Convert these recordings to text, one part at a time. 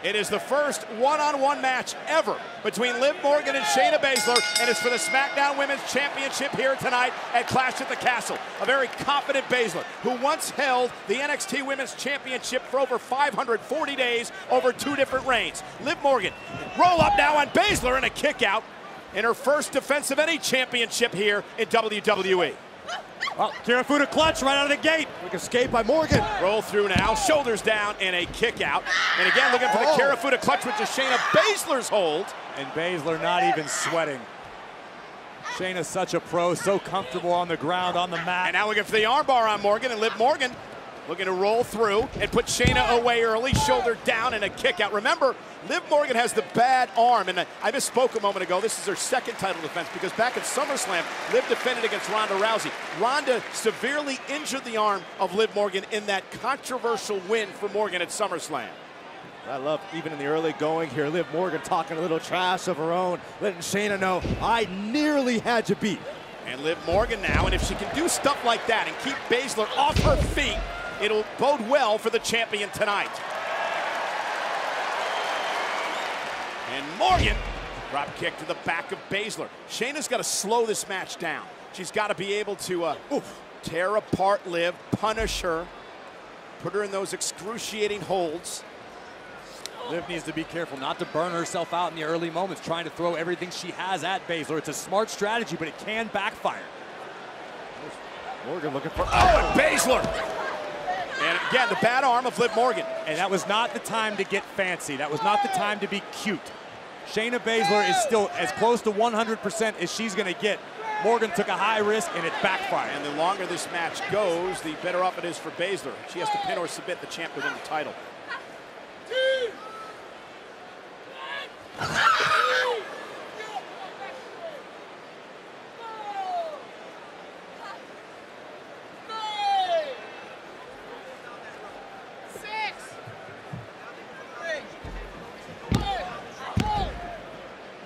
It is the first one-on-one match ever between Liv Morgan and Shayna Baszler, and it's for the SmackDown Women's Championship here tonight at Clash at the Castle. A very confident Baszler, who once held the NXT Women's Championship for over 540 days over 2 different reigns. Liv Morgan, roll up now on Baszler and a kick out in her first defense of any championship here in WWE. Oh, Kirifuda clutch right out of the gate. Quick escape by Morgan. Roll through now, shoulders down, and a kick out. And again, looking for the Kirifuda clutch, which is Shayna Baszler's hold. And Baszler not even sweating. Shayna's such a pro, so comfortable on the ground, on the mat. And now looking for the armbar on Morgan, and Liv Morgan looking to roll through and put Shayna away early, shoulder down, and a kick out. Remember, Liv Morgan has the bad arm, and I misspoke a moment ago. This is her second title defense because back at SummerSlam, Liv defended against Ronda Rousey. Ronda severely injured the arm of Liv Morgan in that controversial win for Morgan at SummerSlam. I love, even in the early going here, Liv Morgan talking a little trash of her own, letting Shayna know, I nearly had you beat. And Liv Morgan now, and if she can do stuff like that and keep Baszler off her feet, it'll bode well for the champion tonight. And Morgan, drop kick to the back of Baszler. Shayna's got to slow this match down. She's got to be able to tear apart Liv, punish her, put her in those excruciating holds. Liv needs to be careful not to burn herself out in the early moments, trying to throw everything she has at Baszler. It's a smart strategy, but it can backfire. Morgan looking for... and Baszler! And again, the bad arm of Liv Morgan. And that was not the time to get fancy. That was not the time to be cute. Shayna Baszler is still as close to 100% as she's going to get. Morgan took a high risk, and it backfired. And the longer this match goes, the better off it is for Baszler. She has to pin or submit the champ to win the title.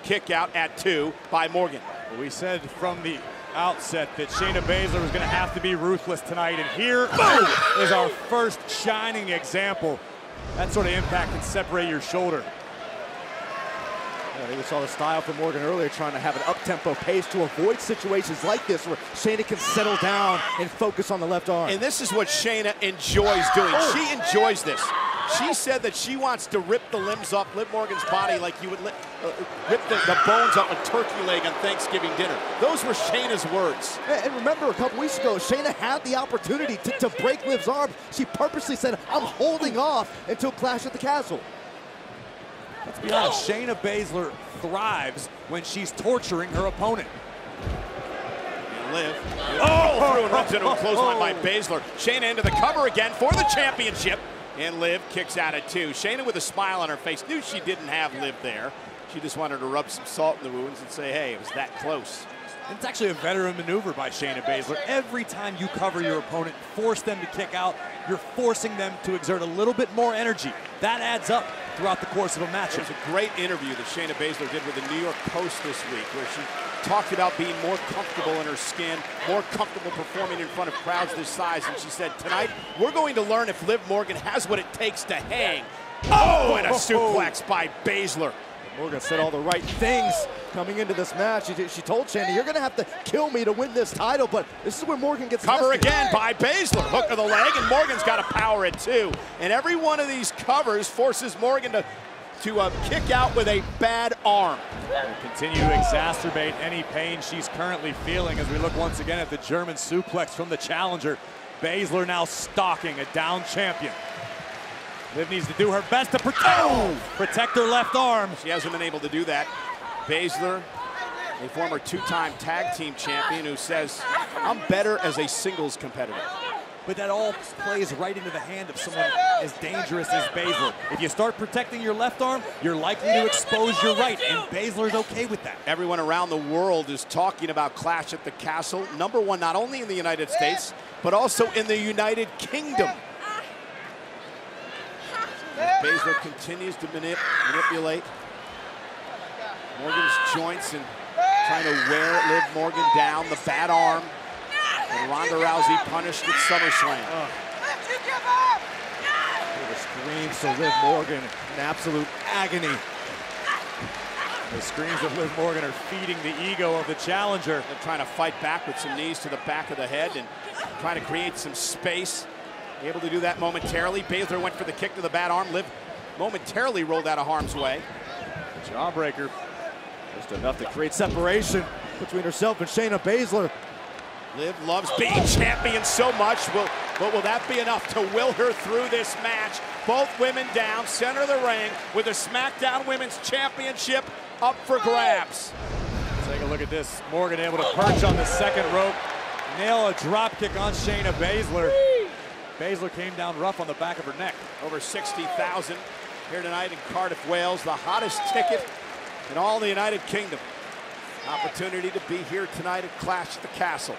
Kick out at 2 by Morgan. We said from the outset that Shayna Baszler was going to have to be ruthless tonight, and here is our first shining example. That sort of impact can separate your shoulder. Yeah, I think we saw the style from Morgan earlier, trying to have an up-tempo pace to avoid situations like this where Shayna can settle down and focus on the left arm. And this is what Shayna enjoys doing. She enjoys this. She said that she wants to rip the limbs off Liv Morgan's body like you would rip the bones off a turkey leg on Thanksgiving dinner. Those were Shayna's words. And remember, a couple weeks ago, Shayna had the opportunity to break Liv's arm. She purposely said, I'm holding off until Clash at the Castle. Let's be honest, Shayna Baszler thrives when she's torturing her opponent. And Liv, through and runs into a clothesline by Baszler. Shayna into the cover again for the championship. And Liv kicks out at 2. Shayna with a smile on her face knew she didn't have Liv there. She just wanted to rub some salt in the wounds and say, hey, it was that close. It's actually a veteran maneuver by Shayna Baszler. Every time you cover your opponent, force them to kick out, you're forcing them to exert a little bit more energy. That adds up throughout the course of a match. There's a great interview that Shayna Baszler did with the New York Post this week where she talked about being more comfortable in her skin, more comfortable performing in front of crowds this size. And she said, tonight, we're going to learn if Liv Morgan has what it takes to hang. And a suplex by Baszler. Morgan said all the right things coming into this match. She told Shayna, you're going to have to kill me to win this title, but this is where Morgan gets cover tested. again by Baszler. Hook of the leg, and Morgan's got to power it too. And every one of these covers forces Morgan to kick out with a bad arm. Continue to exacerbate any pain she's currently feeling as we look once again at the German suplex from the challenger. Baszler now stalking a down champion. Liv needs to do her best to protect her left arm. She hasn't been able to do that. Baszler, a former 2-time tag team champion who says, I'm better as a singles competitor. But that all plays right into the hand of someone as dangerous as Baszler. If you start protecting your left arm, you're likely to expose your right, and Baszler's okay with that. Everyone around the world is talking about Clash at the Castle. #1, not only in the United States, but also in the United Kingdom. Baszler continues to manipulate Morgan's joints and trying to wear Liv Morgan down. The bad arm. And Ronda Rousey punished at SummerSlam. The screams to Liv Morgan in absolute agony. The screams of Liv Morgan are feeding the ego of the challenger. They're trying to fight back with some knees to the back of the head and trying to create some space. Able to do that momentarily. Baszler went for the kick to the bad arm. Liv momentarily rolled out of harm's way. Jawbreaker. Just enough to create separation between herself and Shayna Baszler. Liv loves being champion so much, but will that be enough to will her through this match? Both women down, center of the ring, with the SmackDown Women's Championship up for grabs. Take a look at this. Morgan able to perch on the second rope, nail a drop kick on Shayna Baszler. Baszler came down rough on the back of her neck. Over 60,000 here tonight in Cardiff, Wales, the hottest ticket in all the United Kingdom. Opportunity to be here tonight at Clash at the Castle.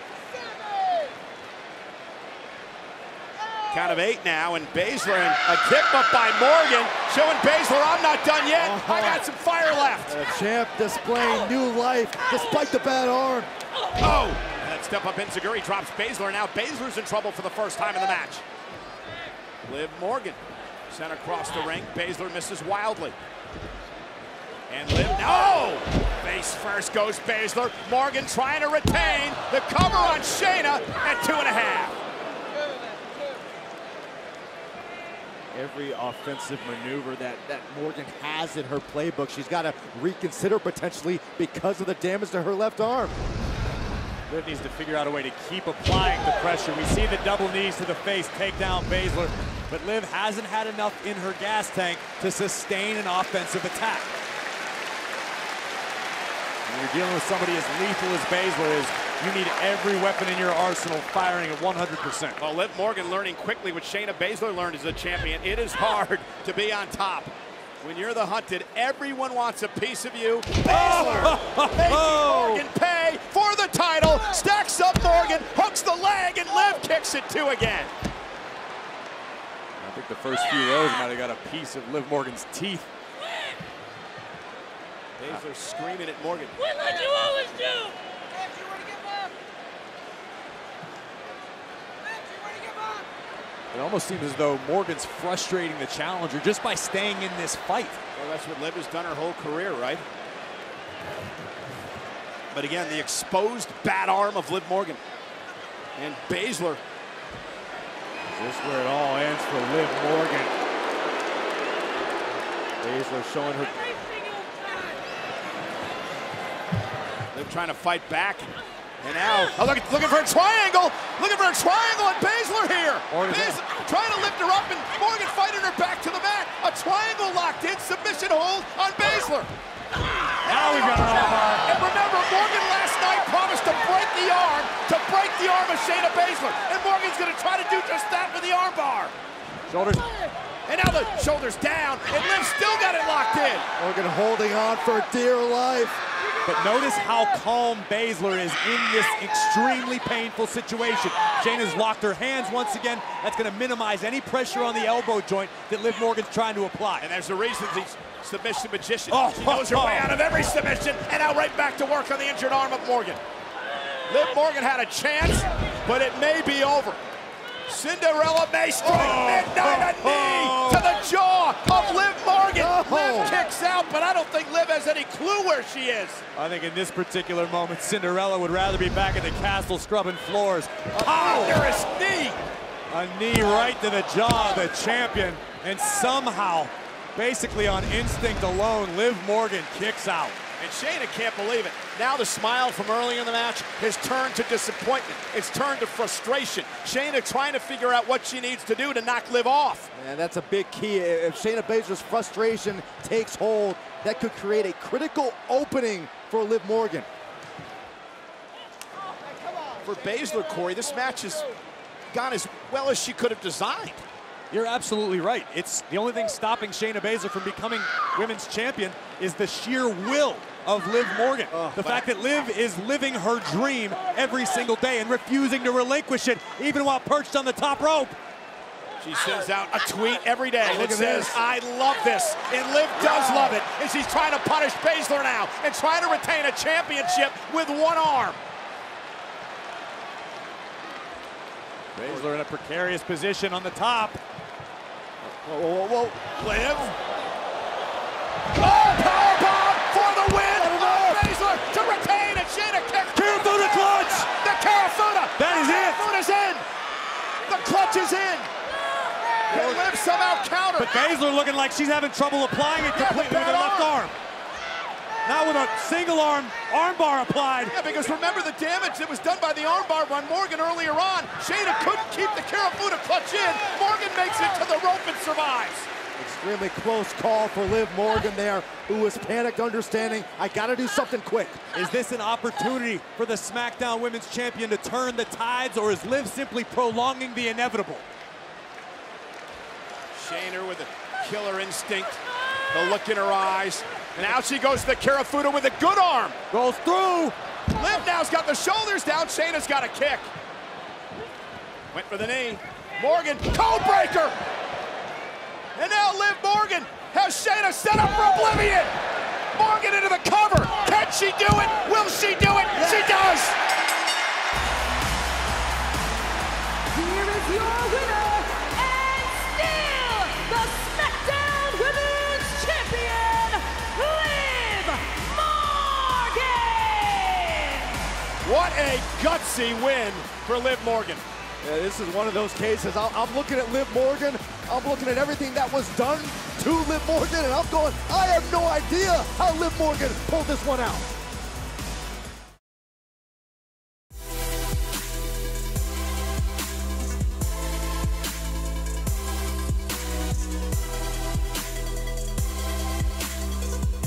Count of 8 now, and Baszler, and a kick up by Morgan, showing Baszler, I'm not done yet. I got some fire left. The champ displaying new life despite the bad arm. Oh, and that step up Enziguri drops Baszler. Now Baszler's in trouble for the first time in the match. Liv Morgan sent across the ring. Baszler misses wildly. And Liv, no! Face first goes Baszler. Morgan trying to retain the cover on Shayna at 2.5. Every offensive maneuver that Morgan has in her playbook, she's got to reconsider potentially because of the damage to her left arm. Liv needs to figure out a way to keep applying the pressure. We see the double knees to the face take down Baszler, but Liv hasn't had enough in her gas tank to sustain an offensive attack. When you're dealing with somebody as lethal as Baszler is, you need every weapon in your arsenal firing at 100%. Well, Liv Morgan learning quickly what Shayna Baszler learned as a champion. It is hard to be on top. When you're the hunted, everyone wants a piece of you. Baszler making Morgan pay for the title. Stacks up Morgan, hooks the leg, and Liv kicks it 2 again. I think the first few rows might have got a piece of Liv Morgan's teeth. Baszler screaming at Morgan. Win like you always do! It almost seems as though Morgan's frustrating the challenger just by staying in this fight. Well, that's what Liv has done her whole career, right? But again, the exposed bad arm of Liv Morgan. And Baszler. This is where it all ends for Liv Morgan. Baszler showing her. Liv trying to fight back. And now, looking for a triangle! Looking for a triangle, and Baszler here! Baszler trying to lift her up, and Morgan fighting her back to the mat. A triangle locked in, submission hold on Baszler. Now we've got an armbar. And remember, Morgan last night promised to break the arm of Shayna Baszler. And Morgan's gonna try to do just that with the armbar. Shoulders. And now the shoulders down, and Liv still got it locked in. Morgan holding on for dear life. But notice how calm Baszler is in this extremely painful situation. Shayna's locked her hands once again. That's going to minimize any pressure on the elbow joint that Liv Morgan's trying to apply. And there's a reason he's submission magician. She knows her way out of every submission, and now right back to work on the injured arm of Morgan. Liv Morgan had a chance, but it may be over. Cinderella may strike midnight, a knee to the jaw of Liv Morgan. Liv kicks out, but I don't think Liv has any clue where she is. I think in this particular moment, Cinderella would rather be back at the castle scrubbing floors. A ponderous knee. A knee right to the jaw of the champion, and somehow, basically on instinct alone, Liv Morgan kicks out. And Shayna can't believe it. Now the smile from early in the match has turned to disappointment. It's turned to frustration. Shayna trying to figure out what she needs to do to knock Liv off. And that's a big key. If Shayna Baszler's frustration takes hold, that could create a critical opening for Liv Morgan. For Baszler, Corey, this match has gone as well as she could have designed. You're absolutely right. It's the only thing stopping Shayna Baszler from becoming women's champion is the sheer will of Liv Morgan. The fact that Liv is living her dream every single day and refusing to relinquish it, even while perched on the top rope. She sends out a tweet every day that says, I love this. And Liv does love it. And she's trying to punish Baszler now and trying to retain a championship with one arm. Baszler in a precarious position on the top. Whoa, whoa, whoa. Liv. Oh, powerbomb for the win. Baszler to retain, and Shayna kicks. Kirifuda clutch. The Kirifuda. That is it. Kirifuda's in. The clutch is in. And Liv somehow counter. But Baszler looking like she's having trouble applying it completely with her left arm. Now with a single arm bar applied. Yeah, because remember the damage that was done by the armbar on Morgan earlier on. Shayna couldn't keep the Kirifuda clutch in. Morgan makes it to the rope and survives. Extremely close call for Liv Morgan there, who was panicked, understanding, I gotta do something quick. Is this an opportunity for the SmackDown Women's Champion to turn the tides, or is Liv simply prolonging the inevitable? Shayna with a killer instinct, the look in her eyes. And now she goes to the Kirifuda with a good arm. Goes through. Liv now's got the shoulders down. Shayna's got a kick. Went for the knee. Morgan, code breaker. And now Liv Morgan has Shayna set up for Oblivion. Morgan into the cover. Can she do it? Will she do it? Yes. She does. Here is your winner, and still the SmackDown Women's Champion, Liv Morgan! What a gutsy win for Liv Morgan. Yeah, this is one of those cases. I'm looking at Liv Morgan. I'm looking at everything that was done to Liv Morgan, and I'm going, I have no idea how Liv Morgan pulled this one out.